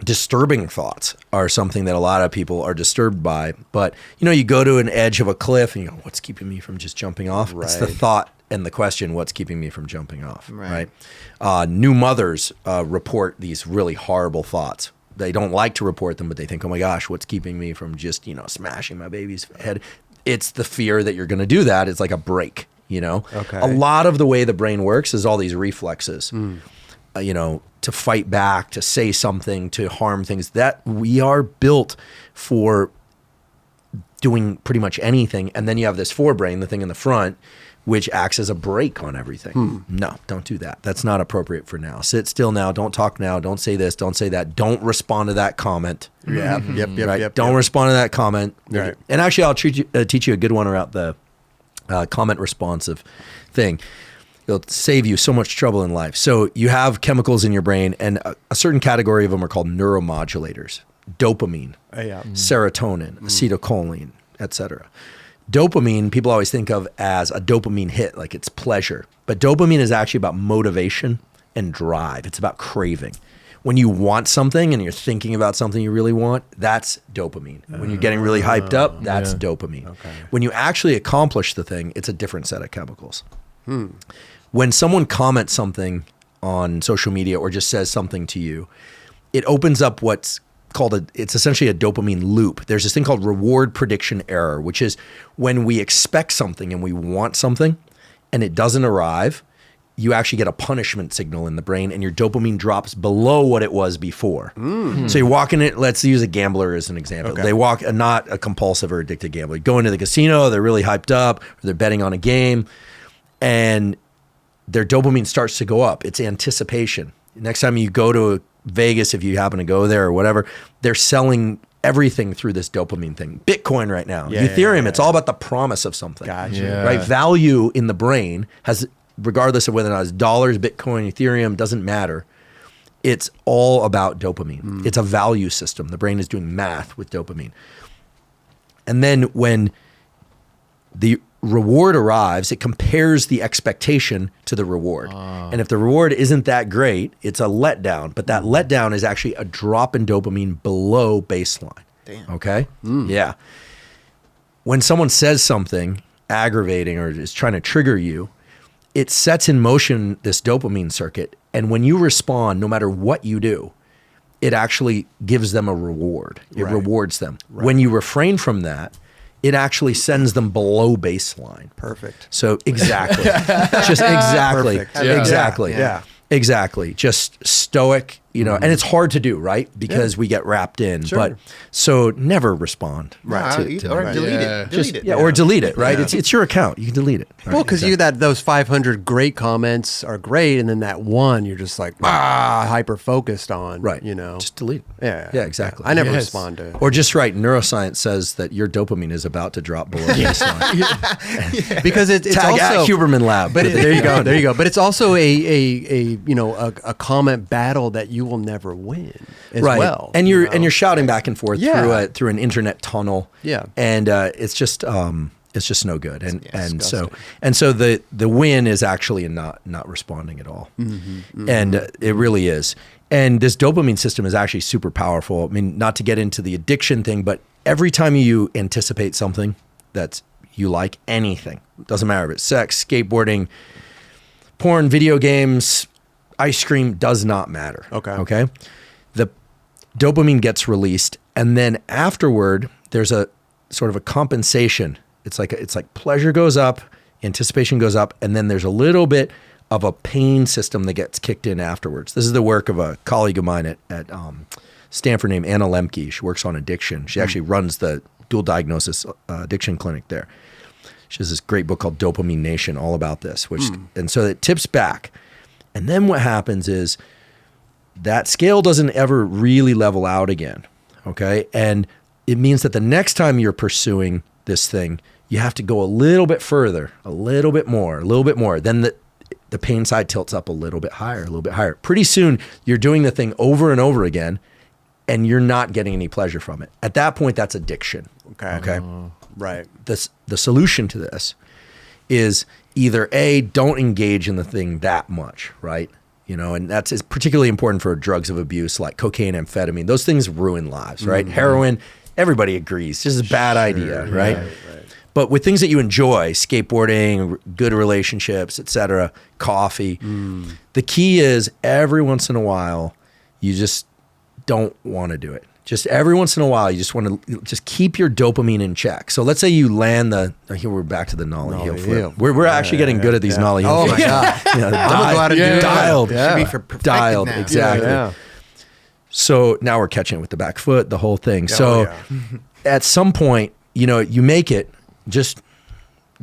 disturbing thoughts are something that a lot of people are disturbed by. But, you go to an edge of a cliff and you go, what's keeping me from just jumping off? Right. It's the thought and the question, what's keeping me from jumping off, right? New mothers report these really horrible thoughts. They don't like to report them, but they think, oh my gosh, what's keeping me from just, smashing my baby's head? It's the fear that you're going to do that. It's like a break, Okay. A lot of the way the brain works is all these reflexes, to fight back, to say something, to harm things, that we are built for doing pretty much anything. And then you have this forebrain, the thing in the front, which acts as a brake on everything. No, don't do that. That's not appropriate for now. Sit still now. Don't talk now. Don't say this. Don't say that. Don't respond to that comment. Yeah. Yep. Don't respond to that comment. Right. And actually, I'll teach you a good one about the comment responsive thing. It'll save you so much trouble in life. So you have chemicals in your brain, and a certain category of them are called neuromodulators. Dopamine, serotonin, acetylcholine, etc. Dopamine, people always think of as a dopamine hit, like it's pleasure. But dopamine is actually about motivation and drive. It's about craving. When you want something and you're thinking about something you really want, that's dopamine. When you're getting really hyped up, that's dopamine. Okay. When you actually accomplish the thing, it's a different set of chemicals. When someone comments something on social media or just says something to you, it opens up what's called it's essentially a dopamine loop. There's this thing called reward prediction error, which is when we expect something and we want something and it doesn't arrive, you actually get a punishment signal in the brain and your dopamine drops below what it was before. So you're walking it, let's use a gambler as an example. Okay. They walk, not a compulsive or addicted gambler, go into the casino, they're really hyped up, or they're betting on a game, and their dopamine starts to go up. It's anticipation. Next time you go to Vegas, if you happen to go there or whatever, they're selling everything through this dopamine thing. Bitcoin right now, Ethereum, it's all about the promise of something. Gotcha. Right? Value in the brain has, regardless of whether or not it's dollars, Bitcoin, Ethereum, doesn't matter. It's all about dopamine. It's a value system. The brain is doing math with dopamine. And then when the reward arrives, it compares the expectation to the reward. And if the reward isn't that great, it's a letdown. But that letdown is actually a drop in dopamine below baseline. Damn. Okay? Yeah. When someone says something aggravating or is trying to trigger you, it sets in motion this dopamine circuit. And when you respond, no matter what you do, it actually gives them a reward. It rewards them. Right. When you refrain from that, it actually sends them below baseline. Perfect. So exactly. Just exactly. Perfect. Exactly. Yeah. Exactly. Just stoic, and it's hard to do, right? Because we get wrapped in. Sure. But so never respond. Right. Or delete it. Delete it. Or delete it, right? Yeah. It's your account. You can delete it. Right? Well, because those 500 great comments are great, and then that one you're just like hyper focused on. Right. Just delete it. Yeah, exactly. I never respond to it. Or just write, neuroscience says that your dopamine is about to drop below baseline. Because it's Tag also at Huberman Lab. But there you go. There you go. But it's also a comment battle that you will never win as well. And you're shouting back and forth through an internet tunnel. Yeah. And it's just no good. And so the win is actually in not responding at all. And it really is. And this dopamine system is actually super powerful. I mean, not to get into the addiction thing, but every time you anticipate something that you like, anything, doesn't matter if it's sex, skateboarding, porn, video games, ice cream, does not matter. Okay. The dopamine gets released, and then afterward, there's a sort of a compensation. It's like pleasure goes up, anticipation goes up, and then there's a little bit of a pain system that gets kicked in afterwards. This is the work of a colleague of mine at Stanford named Anna Lemke. She works on addiction. She actually runs the dual diagnosis addiction clinic there. She has this great book called Dopamine Nation, all about this. And so it tips back. And then what happens is that scale doesn't ever really level out again, okay? And it means that the next time you're pursuing this thing, you have to go a little bit further, a little bit more. Then the pain side tilts up a little bit higher. Pretty soon, you're doing the thing over and over again, and you're not getting any pleasure from it. At that point, that's addiction, okay? Right. The solution to this is either A, don't engage in the thing that much, right? you know, and that's is particularly important for drugs of abuse like cocaine, amphetamine. Those things ruin lives, right? Heroin, everybody agrees, this is a bad idea, right? But with things that you enjoy, skateboarding, good relationships, etc., coffee, the key is every once in a while, you just don't want to do it. Just every once in a while, you just want to just keep your dopamine in check. So let's say you land here we're back to the nollie heel flip. We're actually getting good at these nollie heel flips. Oh my God. You know, I'm glad to do it. dialed. Should be for perfected Dialed, now. exactly. So now we're catching it with the back foot, the whole thing. So at some point, you know, you make it, just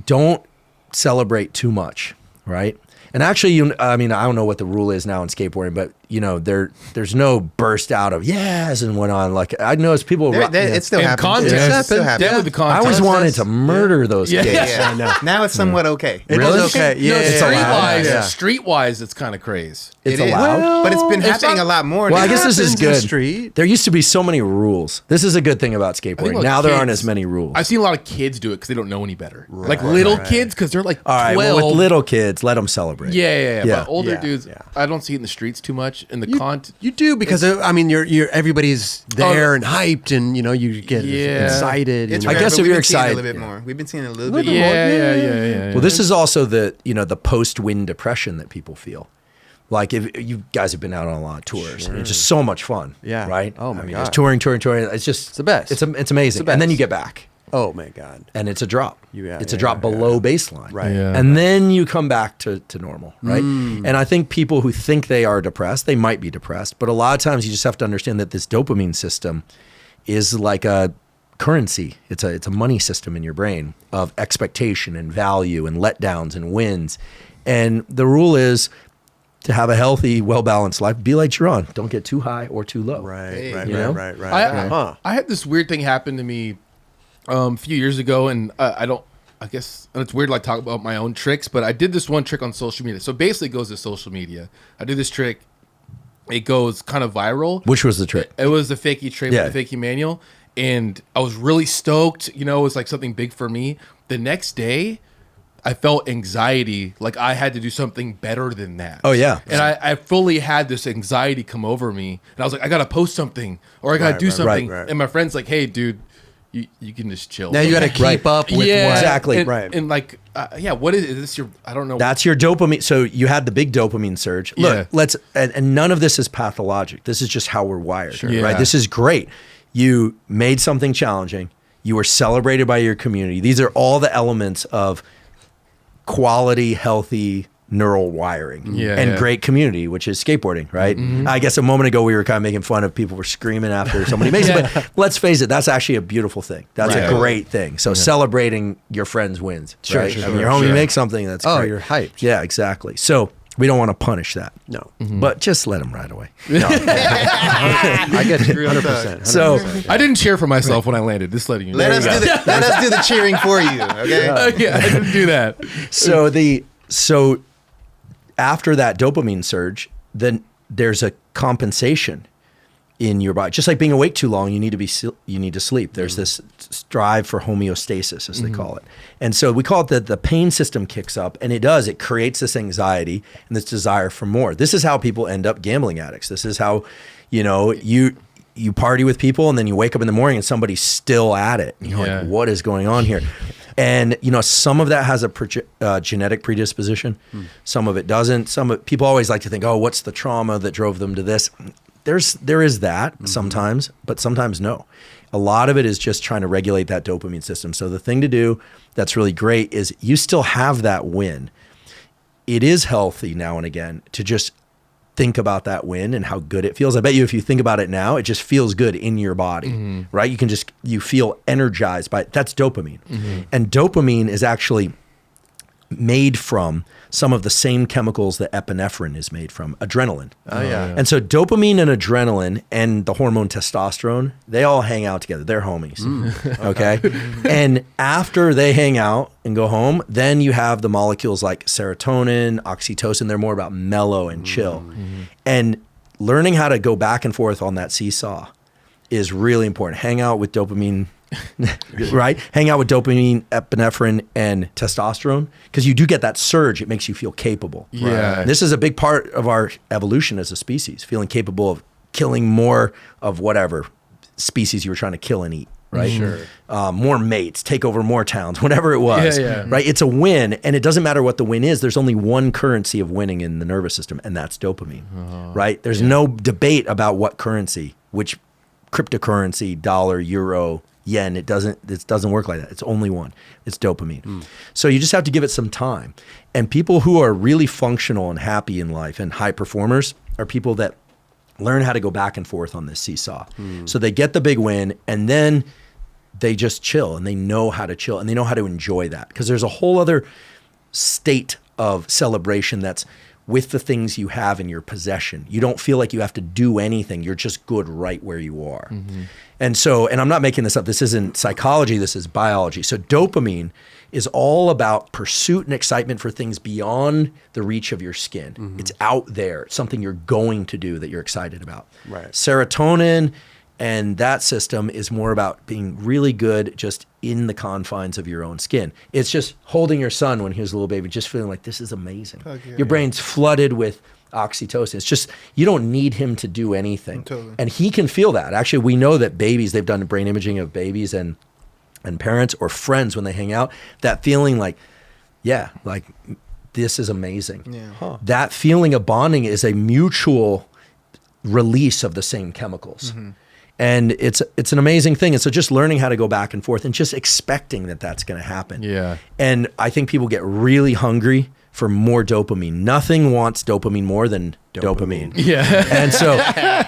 don't celebrate too much, right? And actually, I mean, I don't know what the rule is now in skateboarding, but you know, there's no burst out of yes and went on. Like I noticed people. It still And happens. contest. It still happens. Yeah, with the I contest. always wanted to murder those kids. Yeah. Now it's somewhat okay. It Really? is okay. Yeah, No, yeah, streetwise, yeah. streetwise, it's kind of crazy. It's It is. allowed. But it's been It's happening not- a lot more. Well, I now. guess this is happens in the good. street. There used to be so many rules. This is a good thing about skateboarding. like Now there aren't kids- as many rules. I've seen a lot of kids do it because they don't know any better. Like little kids because they're like All right, 12. well, with little kids, let them celebrate. Yeah. But older Yeah, dudes, yeah. I don't see it in the streets too much. In the You do because I mean you're everybody's there and hyped and you know you get Yeah. excited. It's and- I rare, guess but if we've you're been seeing it excited- a little bit more. We've been seeing it a little bit more. yeah. Well, this is also the the post-win depression that people feel. Like if you guys have been out on a lot of tours, and it's just so much fun. Yeah. Right. Oh my I mean, God. just touring. It's just the best. It's amazing. the And then best. you get back, Oh my God. and it's a drop. Yeah, it's a yeah, drop yeah, below baseline. Right. Yeah. And then you come back to normal, right? And I think people who think they are depressed, they might be depressed, but a lot of times you just have to understand that this dopamine system is like a currency. It's a money system in your brain of expectation and value and letdowns and wins. And the rule is to have a healthy, well-balanced life, be like Sharon. Don't get too high or too low. Right. You know? Right. I had this weird thing happen to me a few years ago, and I guess and it's weird to like talk about my own tricks, but I did this one trick on social media. So basically, it goes to social media. I did this trick. It goes kind of viral. Which was the trick? It was the fakie trick Yeah. with the fakie manual, and I was really stoked. You know, it was like something big for me. The next day, I felt anxiety, like I had to do something better than that. Oh, yeah. And I fully had this anxiety come over me, and I was like, I gotta post something or I gotta do something. right. And my friend's like, hey, dude, you can just chill. Now you got to keep Right. up with yeah, what. Exactly. And, Right. And like, what is this? Your I don't know. That's your dopamine. So you had the big dopamine surge. Look, Yeah. and none of this is pathologic. This is just how we're wired, Yeah. right? This is great. You made something challenging. You were celebrated by your community. These are all the elements of quality, healthy neural wiring and great community, which is skateboarding, right? I guess a moment ago we were kind of making fun of people were screaming after somebody makes it, but let's face it, that's actually a beautiful thing. That's a great thing. So celebrating your friends' wins, right? I mean, your homie makes something that's Oh, great. you're hyped. Yeah, exactly. So we don't want to punish that. No. But just let him ride away. I get you 100%. So I didn't cheer for myself when I landed. Just letting you know. Let us do the cheering for you. Okay. Yeah, I didn't do that. so after that dopamine surge, then there's a compensation in your body. Just like being awake too long, you need to sleep. There's this strive for homeostasis, as they call it. And so we call it the pain system kicks up, and it creates this anxiety and this desire for more. This is how people end up gambling addicts. This is how, you party with people and then you wake up in the morning and somebody's still at it. And you're like, what is going on here? And some of that has a genetic predisposition. Some of it doesn't. People always like to think, oh, what's the trauma that drove them to this? There is that sometimes, but sometimes no. A lot of it is just trying to regulate that dopamine system. So the thing to do that's really great is you still have that win. It is healthy now and again to just think about that win and how good it feels. I bet you if you think about it now, it just feels good in your body, right? You feel energized by it. That's dopamine. And dopamine is actually made from some of the same chemicals that epinephrine is made from, adrenaline. Oh, yeah. And so dopamine and adrenaline and the hormone testosterone, they all hang out together. They're homies. Okay. And after they hang out and go home, then you have the molecules like serotonin, oxytocin. They're more about mellow and chill. And learning how to go back and forth on that seesaw is really important. Hang out with dopamine right? Hang out with dopamine, epinephrine, and testosterone because you do get that surge. It makes you feel capable. Yeah. This is a big part of our evolution as a species, feeling capable of killing more of whatever species you were trying to kill and eat. Right? Sure. More mates, take over more towns, whatever it was. Right? It's a win, and it doesn't matter what the win is. There's only one currency of winning in the nervous system, and that's dopamine. Right? There's no debate about what currency, which cryptocurrency, dollar, euro, yen. It doesn't work like that. It's only one. It's dopamine. So you just have to give it some time. And people who are really functional and happy in life and high performers are people that learn how to go back and forth on this seesaw. So they get the big win, and then they just chill, and they know how to chill, and they know how to enjoy that, because there's a whole other state of celebration that's with the things you have in your possession. You don't feel like you have to do anything. You're just good right where you are. And so, and I'm not making this up. This isn't psychology. This is biology. So dopamine is all about pursuit and excitement for things beyond the reach of your skin. It's out there. It's something you're going to do that you're excited about. Right. Serotonin and that system is more about being really good just in the confines of your own skin. It's just holding your son when he was a little baby, just feeling like this is amazing. Your brain's flooded with oxytocin. It's just, you don't need him to do anything. Totally. And he can feel that. Actually, we know that babies, they've done brain imaging of babies and parents or friends when they hang out, that feeling like, yeah, like this is amazing. Yeah. That feeling of bonding is a mutual release of the same chemicals. And it's an amazing thing. And so just learning how to go back and forth and just expecting that that's going to happen. Yeah. And I think people get really hungry for more dopamine. Nothing wants dopamine more than dopamine. Yeah.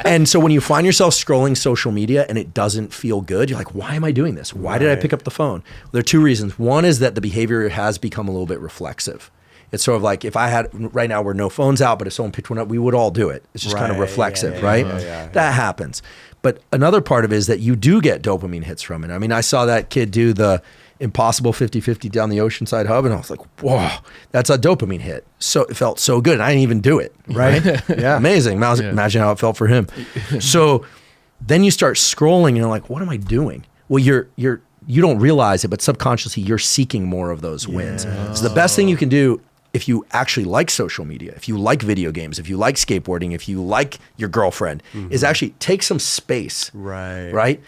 And so when you find yourself scrolling social media and it doesn't feel good, you're like, why am I doing this? Why did I pick up the phone? There are two reasons. One is that the behavior has become a little bit reflexive. It's sort of like if I had, right now we're no phones out, but if someone picked one up, we would all do it. It's just kind of reflexive, right? That happens. But another part of it is that you do get dopamine hits from it. I mean, I saw that kid do the impossible 50-50 down the Oceanside Hub, and I was like, whoa, that's a dopamine hit. So it felt so good. I didn't even do it, right? Amazing. Imagine how it felt for him. So then you start scrolling and you're like, what am I doing? Well, you don't realize it, but subconsciously you're seeking more of those wins. So the best thing you can do, if you actually like social media, if you like video games, if you like skateboarding, if you like your girlfriend, is actually take some space. Right?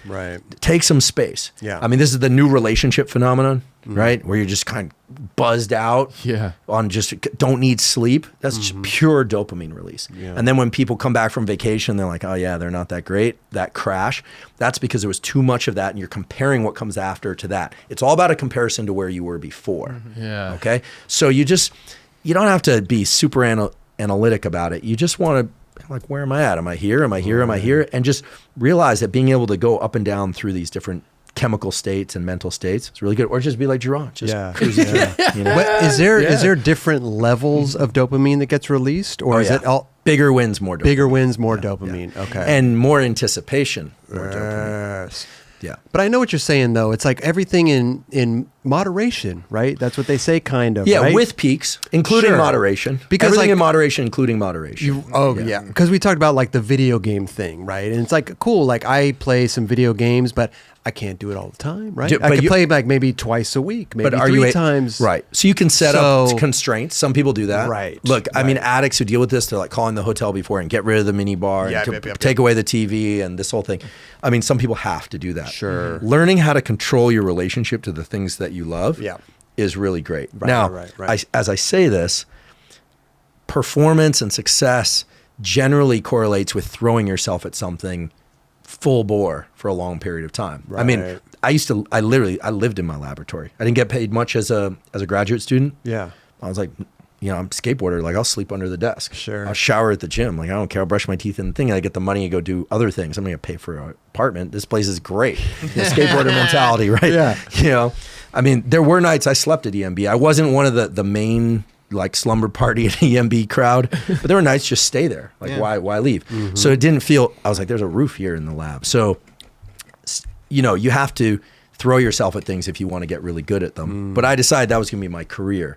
Take some space. Yeah. I mean, this is the new relationship phenomenon, right? Where you're just kind of buzzed out on just don't need sleep. That's just pure dopamine release. And then when people come back from vacation, they're like, oh yeah, they're not that great. That crash, that's because there was too much of that and you're comparing what comes after to that. It's all about a comparison to where you were before. Okay? So you don't have to be super analytic about it. You just want to, like, where am I at? Am I here? Am I here? Am I here? And just realize that being able to go up and down through these different chemical states and mental states is really good. Or just be like Jerron, just cruising through, you know? But is there different levels of dopamine that gets released, or is it all bigger wins, more dopamine? Bigger wins, more dopamine. Okay. And more anticipation, more dopamine. Yeah. But I know what you're saying, though. It's like everything in moderation, right? That's what they say, kind of. Yeah, right? with peaks, including moderation. Because everything like, in moderation, including moderation. Because we talked about like the video game thing, right? And it's like, cool, like I play some video games, but I can't do it all the time, right? I can play like maybe twice a week, maybe three times. Right. So you can set up constraints. Some people do that. Right. Look, I mean, addicts who deal with this, they're like calling the hotel before and get rid of the mini bar, and take away the TV and this whole thing. I mean, some people have to do that. Sure. Learning how to control your relationship to the things that you love is really great. As I say this, performance and success generally correlates with throwing yourself at something full bore for a long period of time. I mean, I lived in my laboratory. I didn't get paid much as a graduate student. Yeah. I was like, I'm a skateboarder. Like, I'll sleep under the desk. Sure. I'll shower at the gym. Like, I don't care. I'll brush my teeth in the thing. And I get the money and go do other things. I'm going to pay for an apartment. This place is great. Skateboarder mentality, right? Yeah. I mean, there were nights I slept at EMB. I wasn't one of the main like slumber party at EMB crowd, but there were nights just stay there. Like, why leave? So it didn't feel, I was like, there's a roof here in the lab. So, you have to throw yourself at things if you want to get really good at them. But I decided that was going to be my career.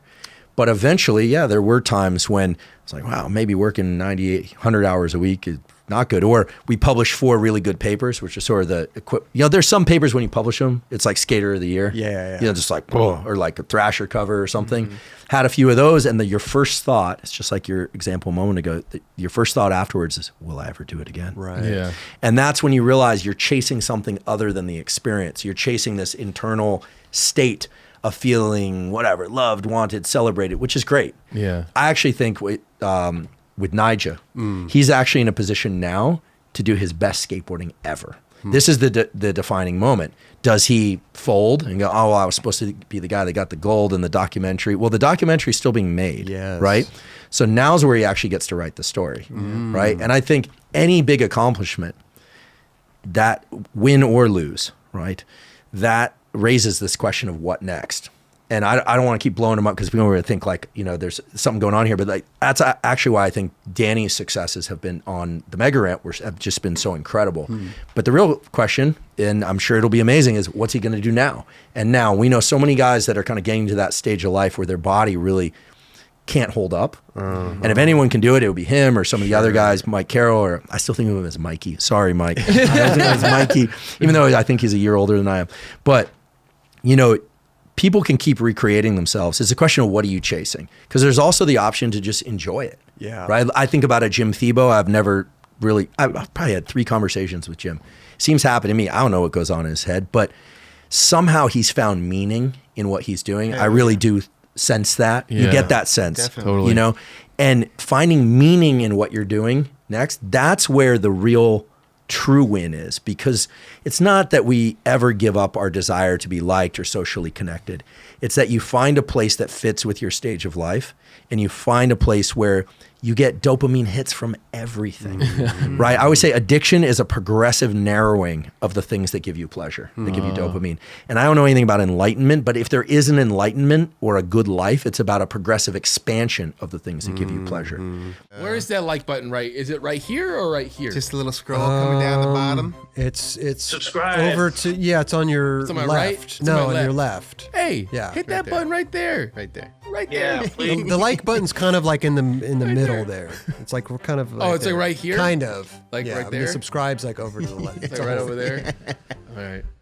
But eventually, there were times when I was like, wow, maybe working 98, 100 hours a week not good. Or we publish 4 really good papers, which are sort of there's some papers when you publish them, it's like Skater of the Year. Yeah. Just like, or like a Thrasher cover or something. Had a few of those, and your first thought, it's just like your example a moment ago, your first thought afterwards is, will I ever do it again? Right. Yeah. And that's when you realize you're chasing something other than the experience. You're chasing this internal state of feeling whatever, loved, wanted, celebrated, which is great. Yeah. I actually think with Nigel, he's actually in a position now to do his best skateboarding ever. This is the defining moment. Does he fold and go, oh, well, I was supposed to be the guy that got the gold in the documentary? Well, the documentary is still being made, right? So now's where he actually gets to write the story, right? And I think any big accomplishment, that win or lose, right, that raises this question of what next. And I don't want to keep blowing him up because people are going to think like, there's something going on here. But like that's actually why I think Danny's successes have been on the Mega Ramp have just been so incredible. But the real question, and I'm sure it'll be amazing, is what's he going to do now? And now we know so many guys that are kind of getting to that stage of life where their body really can't hold up. And if anyone can do it, it would be him or some of the other guys, Mike Carroll, or I still think of him as Mikey. Sorry, Mike. I think of him as Mikey, even though I think he's a year older than I am. But, people can keep recreating themselves. It's a question of what are you chasing? Because there's also the option to just enjoy it. Yeah. Right. I think about a Jim Thiebaud. I've probably had 3 conversations with Jim. Seems happy to me. I don't know what goes on in his head, but somehow he's found meaning in what he's doing. I really do sense that. You get that sense, Definitely. Totally. And finding meaning in what you're doing next, that's where the real true win is, because it's not that we ever give up our desire to be liked or socially connected. It's that you find a place that fits with your stage of life, and you find a place where you get dopamine hits from everything, right? I always say addiction is a progressive narrowing of the things that give you pleasure, that give you dopamine. And I don't know anything about enlightenment, but if there is an enlightenment or a good life, it's about a progressive expansion of the things that give you pleasure. Where is that like button? Right? Is it right here or right here? Just a little scroll coming down the bottom. It's Subscribe. over to it's on your on my left. right? It's on No, my on your left. left. Hey, Yeah. hit Right that button right there. Right there. Right Yeah, there. please. The like button's kind of like in the middle there. It's like we're kind of. Oh, it's like right here? Kind of. Like right The there? subscribe's like over to the left. Like right over there. All right.